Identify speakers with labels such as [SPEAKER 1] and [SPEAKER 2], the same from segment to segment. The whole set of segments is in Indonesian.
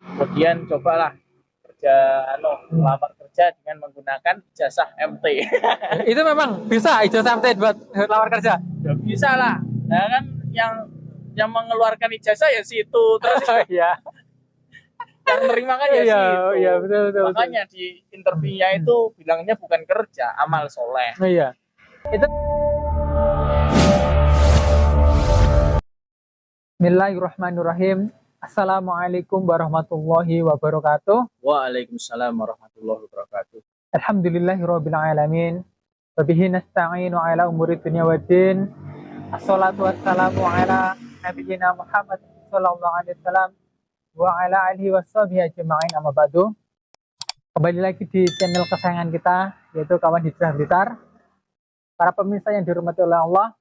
[SPEAKER 1] Kemudian cobalah melamar kerja dengan menggunakan ijazah MT.
[SPEAKER 2] Itu memang bisa ijazah MT buat lamar kerja?
[SPEAKER 1] Ya bisa lah. Nah kan yang mengeluarkan ijazah ya situ, terus
[SPEAKER 2] Iya.
[SPEAKER 1] yang nerima kan ya
[SPEAKER 2] Iya,
[SPEAKER 1] situ.
[SPEAKER 2] iya, betul.
[SPEAKER 1] Makanya di interviewnya itu bilangnya bukan kerja, amal soleh.
[SPEAKER 2] Iya. Itu Bismillahirrahmanirrahim. Assalamualaikum warahmatullahi wabarakatuh.
[SPEAKER 1] Waalaikumsalam warahmatullahi wabarakatuh.
[SPEAKER 2] Alhamdulillahirabbil alamin. Wa bihi nasta'inu ala umuri dunya waddin. Assalatu wassalamu ala nabiyyina Muhammad sallallahu alaihi wasallam wa ala alihi washabihi ajma'in, amma ba'du. Kembali lagi di channel kesayangan kita, yaitu Kawan Hijrah Blitar. Para pemirsa yang dirahmati oleh Allah,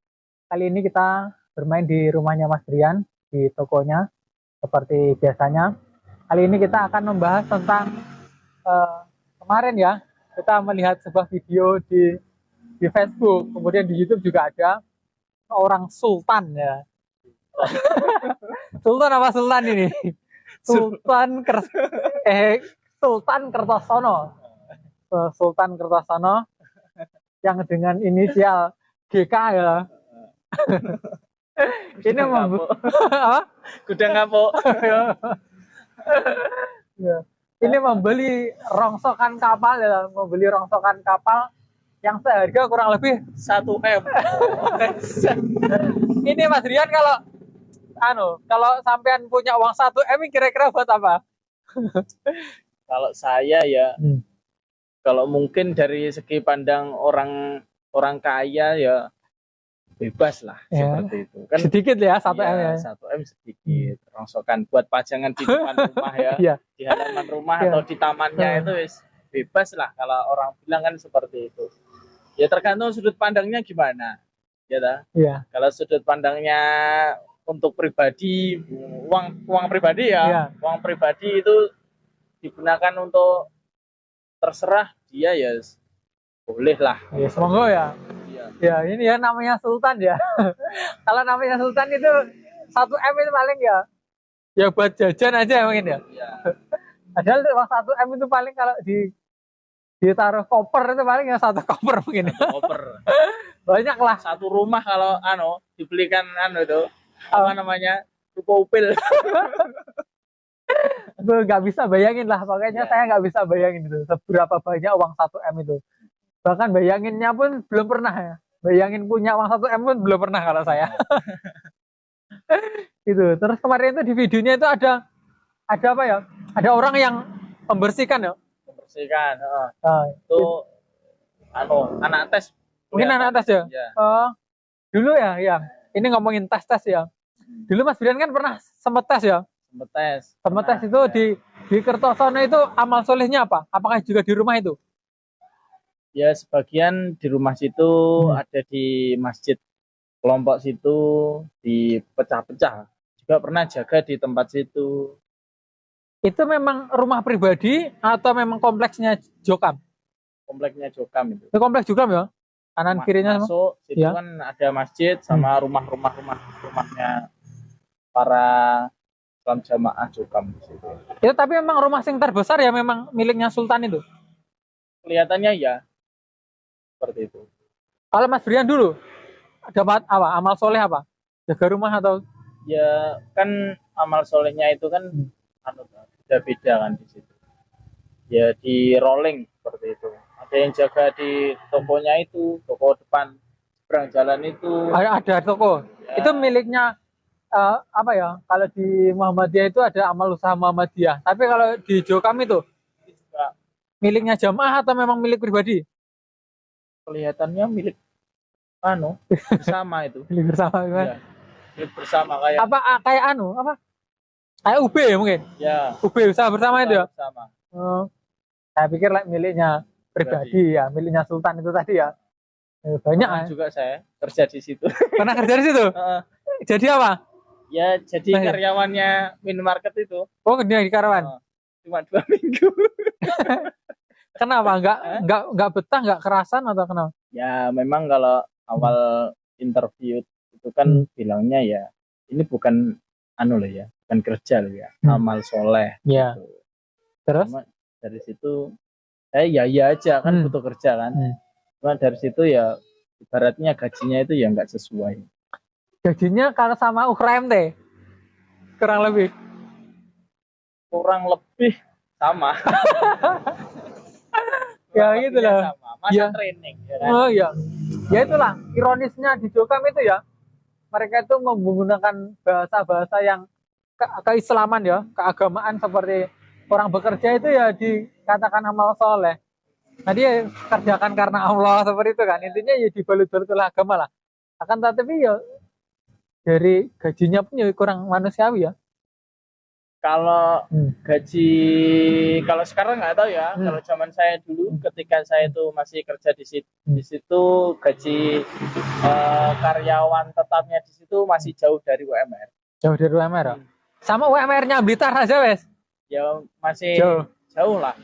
[SPEAKER 2] kali ini kita bermain di rumahnya Mas Brian, di tokonya seperti biasanya. Kali ini kita akan membahas tentang kemarin ya, kita melihat sebuah video di Facebook, kemudian di YouTube juga ada seorang sultan ya. Sultan apa sultan ini? Sultan Kertosono. Sultan Kertosono yang dengan inisial GK ya. Ini
[SPEAKER 1] Gudang kapuk.
[SPEAKER 2] Ya. Ini membeli rongsokan kapal ya, yang seharga kurang lebih
[SPEAKER 1] 1 M.
[SPEAKER 2] Ini Mas Rian, kalau sampean punya uang 1 M kira-kira buat apa?
[SPEAKER 1] Kalau saya ya, kalau mungkin dari segi pandang orang kaya ya bebas lah
[SPEAKER 2] ya,
[SPEAKER 1] seperti itu kan,
[SPEAKER 2] sedikit ya 1 M ya.
[SPEAKER 1] 1 M sedikit, rongsokan buat pajangan di depan rumah ya,
[SPEAKER 2] ya.
[SPEAKER 1] di halaman rumah atau di tamannya itu bebas lah kalau orang bilang kan seperti itu. Ya tergantung sudut pandangnya gimana ya dah.
[SPEAKER 2] Ya.
[SPEAKER 1] Kalau sudut pandangnya untuk pribadi, uang pribadi ya, uang pribadi itu digunakan untuk terserah dia ya boleh lah.
[SPEAKER 2] Ya semoga ya. Ya ini ya namanya sultan ya. Kalau namanya sultan itu 1 M itu paling ya buat jajan aja mungkin ya. Padahal uang 1 M itu paling kalau ditaruh koper itu paling ya 1 koper mungkin.
[SPEAKER 1] 1 koper.
[SPEAKER 2] Banyak lah.
[SPEAKER 1] 1 rumah kalau dibelikan itu apa namanya, ruko upil.
[SPEAKER 2] Itu nggak bisa bayangin lah, makanya saya nggak bisa bayangin itu seberapa banyak uang 1 M itu. Bahkan bayanginnya pun belum pernah ya. Bayangin punya uang 1 M pun belum pernah kalau saya. Itu. Terus kemarin itu di videonya itu ada apa ya? Ada orang yang membersihkan ya.
[SPEAKER 1] Membersihkan. Itu anak tes.
[SPEAKER 2] Mungkin anak tes ya. Dulu ya. Ini ngomongin tes ya. Dulu Mas Brian kan pernah sempet tes ya. Sempet tes itu di Kertosono itu amal solehnya apa? Apakah juga di rumah itu?
[SPEAKER 1] Ya sebagian di rumah situ, ada di masjid kelompok situ, dipecah-pecah. Juga pernah jaga di tempat situ.
[SPEAKER 2] Itu memang rumah pribadi atau memang kompleksnya Jokam?
[SPEAKER 1] Kompleknya Jokam itu.
[SPEAKER 2] Itu kompleks Jokam ya? Kanan kirinya
[SPEAKER 1] masuk situ ya. Kan ada masjid sama rumahnya para Islam jamaah Jokam di situ.
[SPEAKER 2] Itu tapi memang rumah yang terbesar ya, memang miliknya Sultan itu.
[SPEAKER 1] Kelihatannya ya seperti itu.
[SPEAKER 2] Kalau Mas Brian dulu dapat apa? Amal soleh apa? Jaga rumah atau?
[SPEAKER 1] Ya kan amal solehnya itu kan beda-beda kan di situ. Ya di rolling seperti itu. Ada yang jaga di tokonya itu, toko depan seberang jalan itu.
[SPEAKER 2] Ada toko. Ya. Itu miliknya apa ya? Kalau di Muhammadiyah itu ada amal usaha Muhammadiyah. Tapi kalau di Jokam itu juga miliknya jamaah atau memang milik pribadi?
[SPEAKER 1] Kelihatannya milik bersama itu.
[SPEAKER 2] Milik bersama gimana?
[SPEAKER 1] Ya, milik bersama kayak
[SPEAKER 2] apa? Kayak kayak UB ya mungkin?
[SPEAKER 1] Ya.
[SPEAKER 2] UB usaha bersama itu ya?
[SPEAKER 1] Bersama.
[SPEAKER 2] Saya pikir miliknya pribadi ya, miliknya Sultan itu tadi ya. Banyak
[SPEAKER 1] juga saya kerja di situ.
[SPEAKER 2] Pernah kerja di situ? Jadi apa?
[SPEAKER 1] Ya jadi karyawannya minimarket itu.
[SPEAKER 2] Oh, kerja di karyawan.
[SPEAKER 1] Cuma 2 minggu.
[SPEAKER 2] Kenapa? Nggak betah, nggak kerasan atau kenapa?
[SPEAKER 1] Ya memang kalau awal interview itu kan bilangnya ya ini bukan bukan kerja loh ya, amal soleh.
[SPEAKER 2] Ya.
[SPEAKER 1] Gitu.
[SPEAKER 2] Terus?
[SPEAKER 1] Cuma dari situ saya ya aja kan butuh kerja kan. Cuma dari situ ya ibaratnya gajinya itu ya nggak sesuai.
[SPEAKER 2] Gajinya kalau sama UKM deh kurang lebih
[SPEAKER 1] sama.
[SPEAKER 2] Ya gitu lah.
[SPEAKER 1] Sama. Masa
[SPEAKER 2] Ya.
[SPEAKER 1] training ya kan.
[SPEAKER 2] Oh iya. Ya itulah ironisnya di Jokam itu ya. Mereka itu menggunakan bahasa-bahasa yang keislaman ya, keagamaan seperti orang bekerja itu ya dikatakan amal soleh. Nah dia kerjakan karena Allah seperti itu kan. Intinya ya dibalut-balut oleh agama lah. Akan tetapi ya dari gajinya pun ya kurang manusiawi ya.
[SPEAKER 1] Kalau gaji, kalau sekarang nggak tahu ya. Kalau zaman saya dulu, ketika saya itu masih kerja di situ gaji karyawan tetapnya di situ masih jauh dari UMR.
[SPEAKER 2] Jauh dari UMR ya? Sama UMR-nya Blitar aja wes?
[SPEAKER 1] Ya masih jauh lah.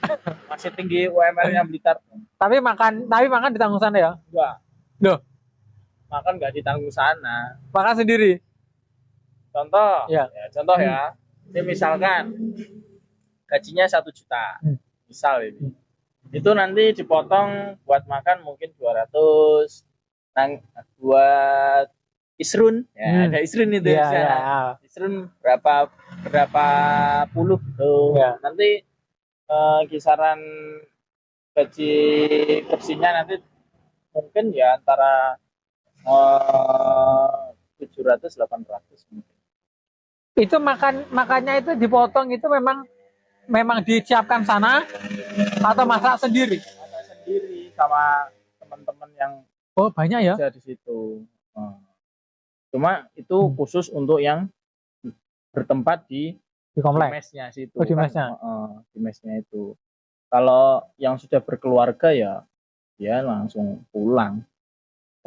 [SPEAKER 1] Masih tinggi UMR-nya Blitar.
[SPEAKER 2] Tapi makan ditanggung sana ya?
[SPEAKER 1] Enggak.
[SPEAKER 2] Loh?
[SPEAKER 1] Makan nggak ditanggung sana.
[SPEAKER 2] Makan sendiri?
[SPEAKER 1] Contoh
[SPEAKER 2] ya
[SPEAKER 1] contoh ya. Jadi misalkan gajinya 1 juta, misal ini, itu nanti dipotong buat makan mungkin 200, buat isrun, ya ada isrun itu ya. Isrun berapa puluh gitu. Nanti kisaran gaji kursinya nanti mungkin ya antara 700-800 mungkin.
[SPEAKER 2] Itu makannya itu dipotong itu memang disiapkan sana atau masak sendiri?
[SPEAKER 1] Masak sendiri sama teman-teman yang
[SPEAKER 2] banyak ya
[SPEAKER 1] di situ. Cuma itu khusus untuk yang bertempat di
[SPEAKER 2] komplek.
[SPEAKER 1] mesnya situ.
[SPEAKER 2] Di mesnya.
[SPEAKER 1] Di mesnya itu. Kalau yang sudah berkeluarga ya langsung pulang.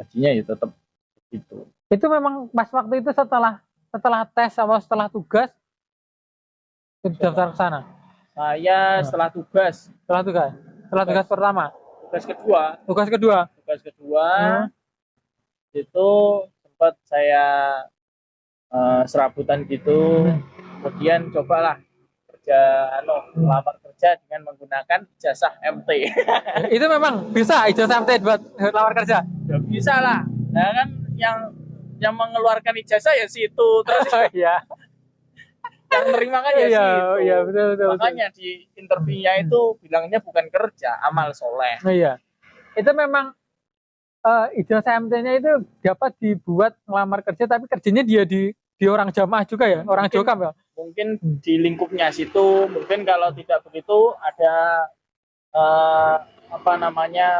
[SPEAKER 1] Gajinya ya tetap gitu.
[SPEAKER 2] Itu memang pas waktu itu setelah tes atau setelah tugas daftar ke sana?
[SPEAKER 1] Saya setelah tugas.
[SPEAKER 2] Setelah tugas pertama?
[SPEAKER 1] Tugas kedua. Itu sempat saya serabutan gitu. Kemudian cobalah lamar kerja dengan menggunakan ijazah MT.
[SPEAKER 2] Itu memang bisa ijazah MT buat lamar kerja?
[SPEAKER 1] Ya, bisa lah. Nah kan yang mengeluarkan ijazah ya situ terus
[SPEAKER 2] ya.
[SPEAKER 1] Yang terima kan ya situ.
[SPEAKER 2] Iya, betul.
[SPEAKER 1] Makanya di interviewnya itu bilangnya bukan kerja, amal soleh.
[SPEAKER 2] Iya. Itu memang ijazah MT-nya itu dapat dibuat ngelamar kerja, tapi kerjanya dia di orang jamaah juga ya, orang Jokam ya.
[SPEAKER 1] Mungkin di lingkupnya situ, mungkin kalau tidak begitu ada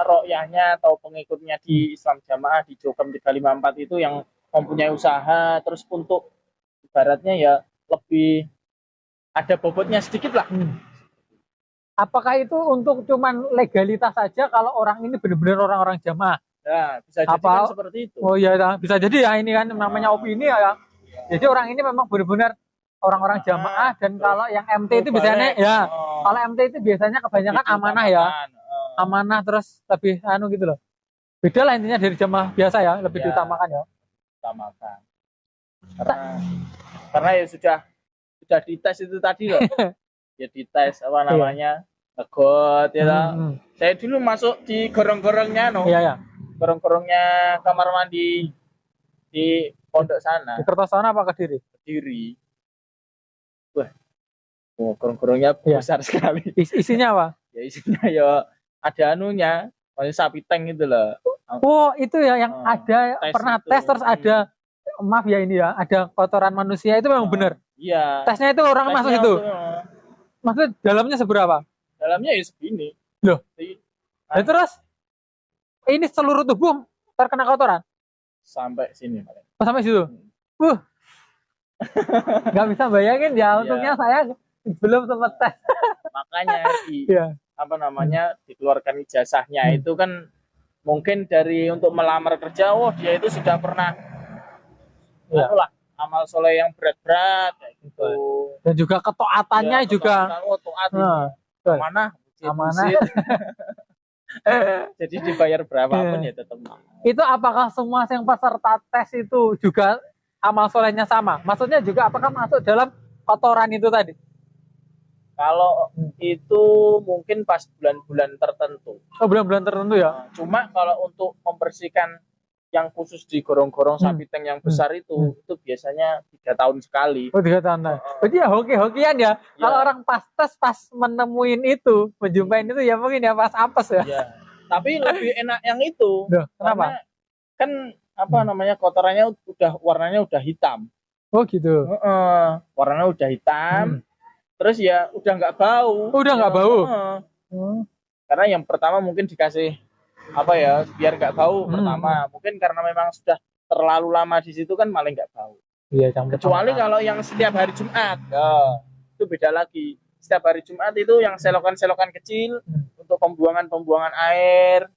[SPEAKER 1] ro'yahnya atau pengikutnya di Islam Jamaah di Jokam 354 itu yang mempunyai usaha, terus untuk ibaratnya ya lebih ada bobotnya sedikit lah.
[SPEAKER 2] Apakah itu untuk cuman legalitas saja kalau orang ini benar-benar orang-orang jamaah?
[SPEAKER 1] Ya, bisa jadi kan seperti itu.
[SPEAKER 2] Oh iya, bisa jadi ya, ini kan namanya opini ya. Jadi orang ini memang benar-benar orang-orang jamaah, dan kalau yang MT itu biasanya kalau MT itu biasanya kebanyakan amanah ya. Amanah terus lebih gitu loh. Beda lah intinya dari jamaah biasa ya, lebih diutamakan ya.
[SPEAKER 1] Karena ya sudah dites itu tadi loh. Ya dites ngegot ya. Saya dulu masuk di gorong-gorongnya gorong-gorongnya kamar mandi di pondok sana.
[SPEAKER 2] Di Kertosono apa
[SPEAKER 1] Kediri. Wah. Gorong-gorongnya besar sekali.
[SPEAKER 2] Isinya apa?
[SPEAKER 1] Ya isinya ya ada maksudnya sapi tank itu loh.
[SPEAKER 2] Itu ya yang ada pernah tes terus ada, maaf ya ini ya, ada kotoran manusia, itu memang benar.
[SPEAKER 1] Iya.
[SPEAKER 2] Tesnya itu orang masuk itu. Maksudnya dalamnya seberapa?
[SPEAKER 1] Dalamnya ya segini.
[SPEAKER 2] Loh. Dan terus ini seluruh tubuh terkena kotoran?
[SPEAKER 1] Sampai sini paling.
[SPEAKER 2] Sampai situ. Nggak bisa bayangin ya, untungnya saya belum sempat tes.
[SPEAKER 1] Makanya dikeluarkan ijazahnya itu kan mungkin untuk melamar kerja, dia itu sudah pernah amal soleh yang berat-berat kayak gitu.
[SPEAKER 2] Dan juga ketaatannya juga.
[SPEAKER 1] Amanah. Jadi dibayar berapapun ya tetap.
[SPEAKER 2] Itu apakah semua yang peserta tes itu juga amal solehnya sama? Maksudnya juga apakah masuk dalam kotoran itu tadi?
[SPEAKER 1] Kalau itu mungkin pas bulan-bulan tertentu.
[SPEAKER 2] Oh, bulan-bulan tertentu ya?
[SPEAKER 1] Nah, cuma kalau untuk membersihkan yang khusus di gorong-gorong sapi tank yang besar itu biasanya 3 tahun sekali.
[SPEAKER 2] Oh, 3 tahun. Berarti ya hoki-hokian ya. Kalau orang pas menemuin itu, menjumpain itu ya mungkin ya pas apes ya.
[SPEAKER 1] Iya. Tapi lebih enak yang itu.
[SPEAKER 2] Duh,
[SPEAKER 1] karena
[SPEAKER 2] kenapa?
[SPEAKER 1] kan apa namanya kotorannya warnanya udah hitam.
[SPEAKER 2] Oh gitu.
[SPEAKER 1] Warnanya udah hitam. Terus ya udah nggak bau.
[SPEAKER 2] Udah nggak bau.
[SPEAKER 1] Karena yang pertama mungkin dikasih apa ya biar nggak bau pertama. Mungkin karena memang sudah terlalu lama di situ kan malah nggak bau.
[SPEAKER 2] Iya,
[SPEAKER 1] kecuali kalau yang setiap hari Jumat, itu beda lagi. Setiap hari Jumat itu yang selokan-selokan kecil untuk pembuangan air,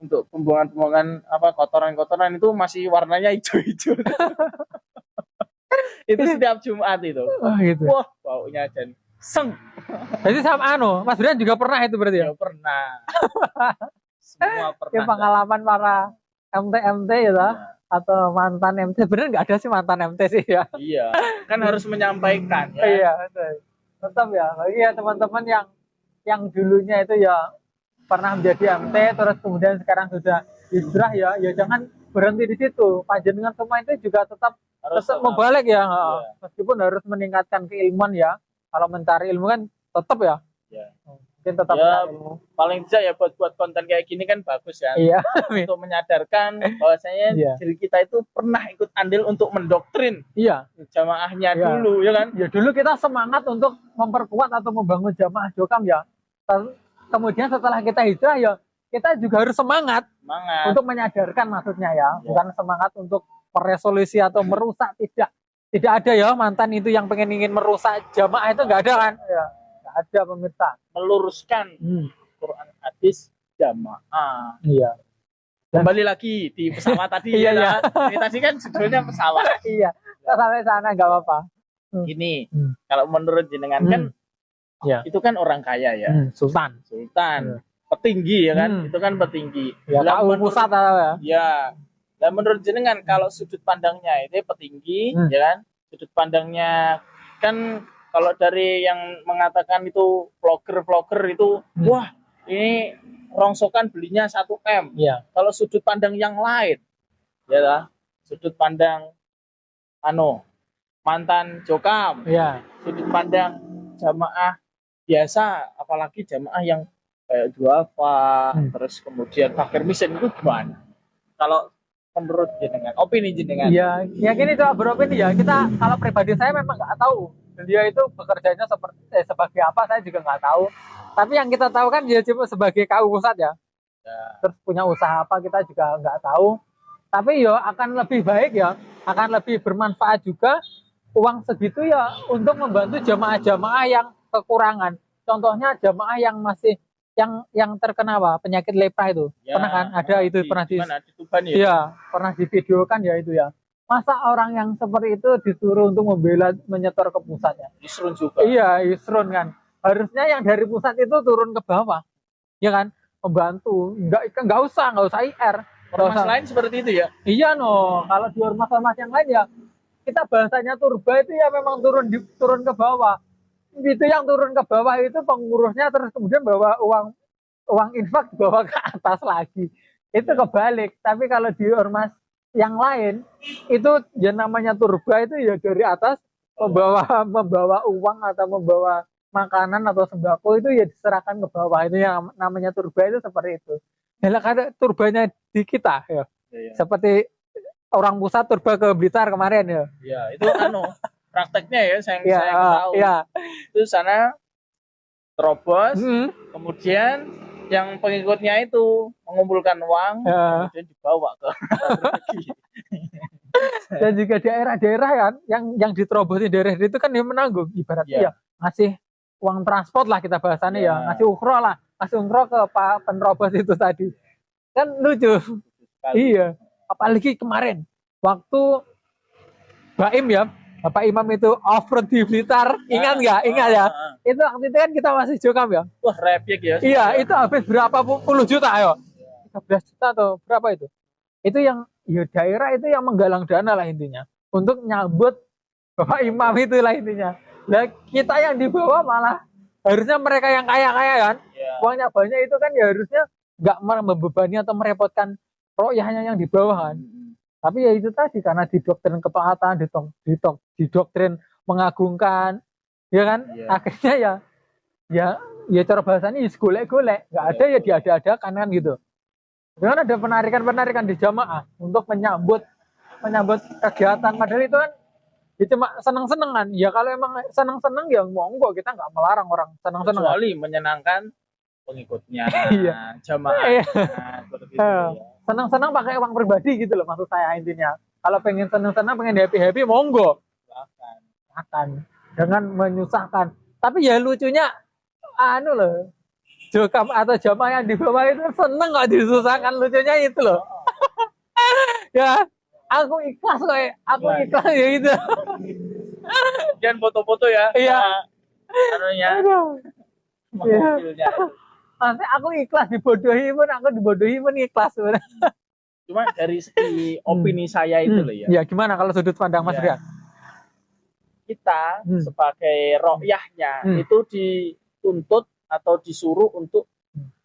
[SPEAKER 1] untuk pembuangan apa kotoran-kotoran itu masih warnanya hijau-hijau. Itu setiap Jumat itu.
[SPEAKER 2] Oh, gitu.
[SPEAKER 1] Wah, baunya dan seng.
[SPEAKER 2] Jadi sama Mas Brian juga pernah itu berarti ya?
[SPEAKER 1] Ya pernah. Semua pernah.
[SPEAKER 2] Ya, pengalaman para MT ya, atau mantan MT. Bener nggak ada sih mantan MT sih ya?
[SPEAKER 1] Iya, kan harus menyampaikan ya.
[SPEAKER 2] Iya, tetap ya. Bagi ya teman-teman yang dulunya itu ya pernah menjadi MT, terus kemudian sekarang sudah hijrah ya jangan berhenti di situ. Panjenengan semua itu juga tetap membalik ya. Meskipun harus meningkatkan keilmuan ya. Kalau mencari ilmu kan tetap ya. Mungkin tetap ilmu.
[SPEAKER 1] Paling tidak ya buat konten kayak gini kan bagus ya.
[SPEAKER 2] Iya.
[SPEAKER 1] Untuk menyadarkan bahwasanya diri kita itu pernah ikut andil untuk mendoktrin.
[SPEAKER 2] Iya.
[SPEAKER 1] Jamaahnya dulu ya kan.
[SPEAKER 2] Ya dulu kita semangat untuk memperkuat atau membangun jamaah Jokam ya. Kemudian setelah kita hijrah ya kita juga harus semangat untuk menyadarkan maksudnya ya. Bukan semangat untuk meresolusi atau merusak, tidak ada ya mantan itu yang ingin merusak jamaah itu nggak ada kan ya, nggak ada pemirsa.
[SPEAKER 1] Meluruskan Quran hadis jamaah.
[SPEAKER 2] Iya.
[SPEAKER 1] Kembali lagi di pesawat tadi.
[SPEAKER 2] Iya.
[SPEAKER 1] Ini tadi kan judulnya pesawat.
[SPEAKER 2] Iya, kita sampai sana nggak apa-apa.
[SPEAKER 1] Gini, kalau menurut jenengan kan itu kan orang kaya ya.
[SPEAKER 2] Sultan.
[SPEAKER 1] Petinggi ya kan, itu kan petinggi.
[SPEAKER 2] Ya, tahu pusat ya.
[SPEAKER 1] Ya. Dan menurut jenengan kalau sudut pandangnya itu petinggi, ya kan? Sudut pandangnya kan kalau dari yang mengatakan itu vlogger itu, wah ini rongsokan belinya 1 M.
[SPEAKER 2] Ya.
[SPEAKER 1] Kalau sudut pandang yang lain, ya lah, sudut pandang mantan Jokam, sudut pandang jamaah biasa, apalagi jamaah yang kayak duafa, terus kemudian fakir miskin itu gimana? Kalau menurut jenengan, opini jenengan?
[SPEAKER 2] Ya gini coba beropini ya. Kita kalau pribadi saya memang nggak tahu dia itu bekerjanya sebagai apa, saya juga nggak tahu. Tapi yang kita tahu kan dia cuma sebagai KU pusat ya. Terus punya usaha apa kita juga nggak tahu. Tapi ya akan lebih baik ya, akan lebih bermanfaat juga uang segitu ya untuk membantu jamaah-jamaah yang kekurangan. Contohnya jamaah yang masih yang terkena penyakit lepra itu. Pernah kan ada itu pernah pernah divideokan ya itu ya. Masa orang yang seperti itu disuruh untuk menyetor ke pusatnya?
[SPEAKER 1] Isrun juga.
[SPEAKER 2] Iya, isrun kan. Harusnya yang dari pusat itu turun ke bawah. Ya kan? Membantu. Enggak usah IR.
[SPEAKER 1] Ormas lain seperti itu ya?
[SPEAKER 2] Iya kalau di ormas-ormas yang lain ya kita bahasanya turba itu ya memang turun ke bawah. Itu yang turun ke bawah itu pengurusnya, terus kemudian bawa uang infak bawa ke atas lagi. Itu kebalik. Tapi kalau di ormas yang lain itu ya namanya turba itu ya dari atas membawa uang atau membawa makanan atau sembako itu ya diserahkan ke bawah. Itu yang namanya turba itu seperti itu. Ya karena turbanya di kita ya. Seperti orang pusat turba ke Blitar kemarin ya.
[SPEAKER 1] Iya, itu prakteknya ya saya tahu. Itu sana terobos, kemudian yang pengikutnya itu mengumpulkan uang, kemudian dibawa ke
[SPEAKER 2] dan juga daerah-daerah kan yang diterobos di daerah itu kan dia menanggung ibaratnya ya ngasih uang transport lah kita bahasannya ya, ngasih umroh ke Pak penerobos itu tadi kan lucu. Iya, apalagi kemarin waktu Baim ya, Bapak Imam itu off-road di Blitar, ingat nggak? Ingat ya? Itu waktu itu kan kita masih Jokam ya.
[SPEAKER 1] Wah, repek ya.
[SPEAKER 2] Iya, itu habis berapa puluh juta ayo? 13 juta atau berapa itu? Itu yang daerah itu yang menggalang dana lah intinya untuk nyambut Bapak Imam itu lah intinya. Lah kita yang di bawah malah harusnya mereka yang kaya-kaya kan,
[SPEAKER 1] Ya.
[SPEAKER 2] uangnya banyak itu kan ya harusnya nggak membebani atau merepotkan royahnya yang di bawah kan. Tapi ya itu tadi karena didoktrin ketaatan, didoktrin mengagungkan, ya kan?
[SPEAKER 1] Iya.
[SPEAKER 2] Akhirnya ya cara bahasanya golek-golek, nggak ada ya diada-adakan kan gitu. Dengan ada penarikan-penarikan di jamaah untuk menyambut kegiatan, padahal itu kan ya cuma seneng-senengan. Ya kalau emang seneng-seneng ya monggo, kita nggak melarang orang seneng-seneng.
[SPEAKER 1] Kecuali menyenangkan pengikutnya,
[SPEAKER 2] Iya.
[SPEAKER 1] jamaahnya, seperti itu ya.
[SPEAKER 2] Seneng-seneng pakai uang pribadi gitu loh maksud saya intinya. Kalau pengen seneng-seneng, pengen happy-happy, monggo. Akan dengan menyusahkan. Tapi ya lucunya anu loh, jokam atau jamaah yang di bawah itu seneng kok disusahkan, lucunya itu loh. Ya, aku ikhlas kok, aku ikhlas ya itu.
[SPEAKER 1] Jangan foto-foto ya.
[SPEAKER 2] Iya.
[SPEAKER 1] Anunya.
[SPEAKER 2] Iya. Nanti aku ikhlas dibodohi pun ikhlas sebenarnya.
[SPEAKER 1] Cuma dari segi opini saya itu loh ya.
[SPEAKER 2] Ya gimana kalau sudut pandang Mas Rian?
[SPEAKER 1] Kita sebagai rokyahnya itu dituntut atau disuruh untuk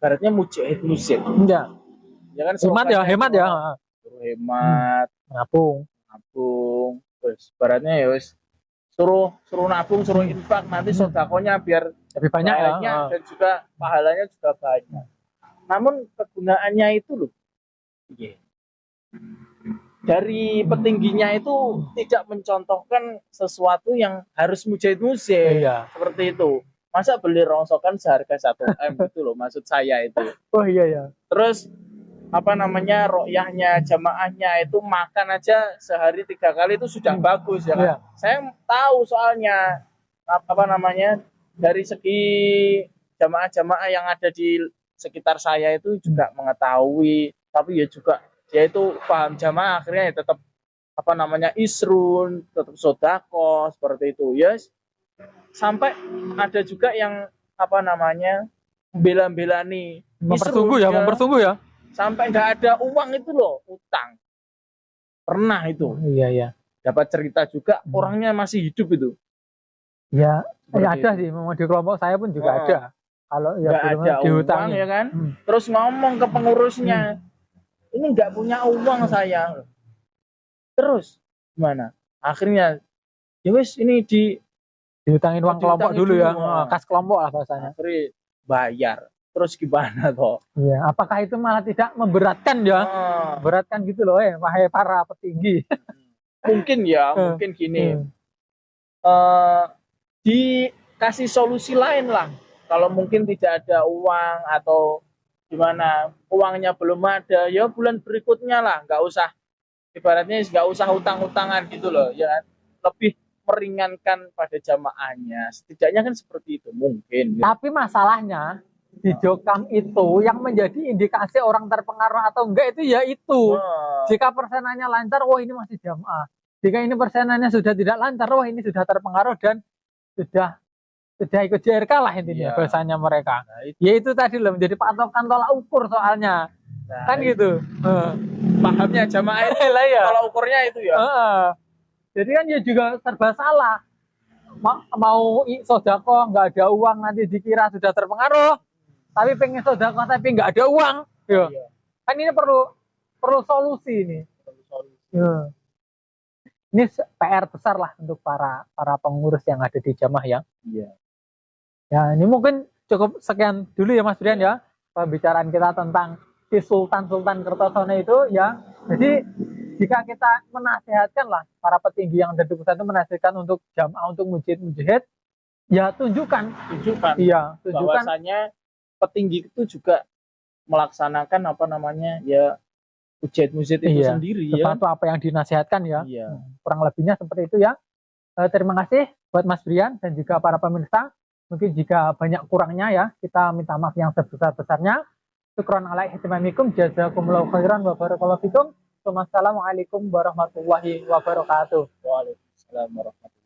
[SPEAKER 1] baratnya mujahid muslim.
[SPEAKER 2] Ya.
[SPEAKER 1] Ya kan
[SPEAKER 2] Hemat ya.
[SPEAKER 1] Suruh hemat,
[SPEAKER 2] nabung.
[SPEAKER 1] Terus baratnya ya wis suruh nabung, suruh infak, nanti sedekahnya biar
[SPEAKER 2] lebih banyak ya.
[SPEAKER 1] Dan juga pahalanya juga banyak. Namun kegunaannya itu loh. Dari petingginya itu tidak mencontohkan sesuatu yang harus mujahid muslim.
[SPEAKER 2] Iya.
[SPEAKER 1] Seperti itu. Masa beli rongsokan seharga 1 M gitu loh, maksud saya itu.
[SPEAKER 2] Oh iya ya.
[SPEAKER 1] Terus rokyahnya, jamaahnya itu makan aja sehari 3 kali itu sudah bagus ya kan. Iya. Saya tahu soalnya dari segi jamaah-jamaah yang ada di sekitar saya itu juga mengetahui, tapi ya juga dia itu paham jamaah, akhirnya ya tetap isrun, tetap sodako seperti itu. Yes. Sampai ada juga yang bela-belani
[SPEAKER 2] mempersungguh ya.
[SPEAKER 1] Sampai nggak ada uang itu loh, utang. Pernah itu.
[SPEAKER 2] Iya.
[SPEAKER 1] Dapat cerita juga orangnya masih hidup itu.
[SPEAKER 2] Ya, ada sih. Memang di kelompok saya pun juga ada. Kalau ya
[SPEAKER 1] nggak ada uang ya kan. Terus ngomong ke pengurusnya, ini nggak punya uang saya. Terus gimana? Akhirnya, ya wis ini
[SPEAKER 2] diutangin uang kelompok dulu ya. Kas kelompok lah bahasanya.
[SPEAKER 1] Akhirnya bayar. Terus gimana toh?
[SPEAKER 2] Iya, apakah itu malah tidak memberatkan ya? Memberatkan gitu loh, wahai para petinggi.
[SPEAKER 1] Mungkin ya, mungkin gini. Dikasih solusi lain lah. Kalau mungkin tidak ada uang atau gimana, uangnya belum ada, ya bulan berikutnya lah, nggak usah. Ibaratnya nggak usah utang-utangan gitu loh, ya. Lebih meringankan pada jamaahnya. Setidaknya kan seperti itu mungkin.
[SPEAKER 2] Tapi masalahnya di jokam itu yang menjadi indikasi orang terpengaruh atau enggak itu ya itu. Jika persenannya lancar, wah ini masih jamaah. Jika ini persenannya sudah tidak lancar, wah ini sudah terpengaruh dan sudah ikut JRK lah intinya bahasanya mereka. Ya itu tadi loh, menjadi patokan tolak ukur soalnya. Kan gitu.
[SPEAKER 1] Pahamnya jamaah itu tolak ukurnya itu ya.
[SPEAKER 2] Jadi kan ya juga serba salah. Mau sodako nggak ada uang nanti dikira sudah terpengaruh. Tapi pengen sodako tapi nggak ada uang, ya. Kan ini perlu solusi ini. Ya. Ini PR besar lah untuk para pengurus yang ada di jamaah ya.
[SPEAKER 1] Iya.
[SPEAKER 2] Ya ini mungkin cukup sekian dulu ya Mas Brian ya pembicaraan kita tentang si Sultan Kertosono itu ya. Jadi jika kita menasihatkan lah para petinggi yang ada di pusat itu menasihatkan untuk jamaah untuk mujahid, ya tunjukkan. Iya, tunjukkan.
[SPEAKER 1] Bahwasanya petinggi itu juga melaksanakan mujahid itu sendiri
[SPEAKER 2] sesuatu apa yang dinasihatkan ya.
[SPEAKER 1] Iya.
[SPEAKER 2] Kurang lebihnya seperti itu ya. Terima kasih buat Mas Brian dan juga para pemirsa. Mungkin jika banyak kurangnya ya, kita minta maaf yang sebesar-besarnya. Syukran ala ihtimamikum, jazakumullahu khairan wa barakallahu fikum. Wassalamualaikum warahmatullahi wabarakatuh.
[SPEAKER 1] Waalaikumsalam warahmatullahi wabarakatuh.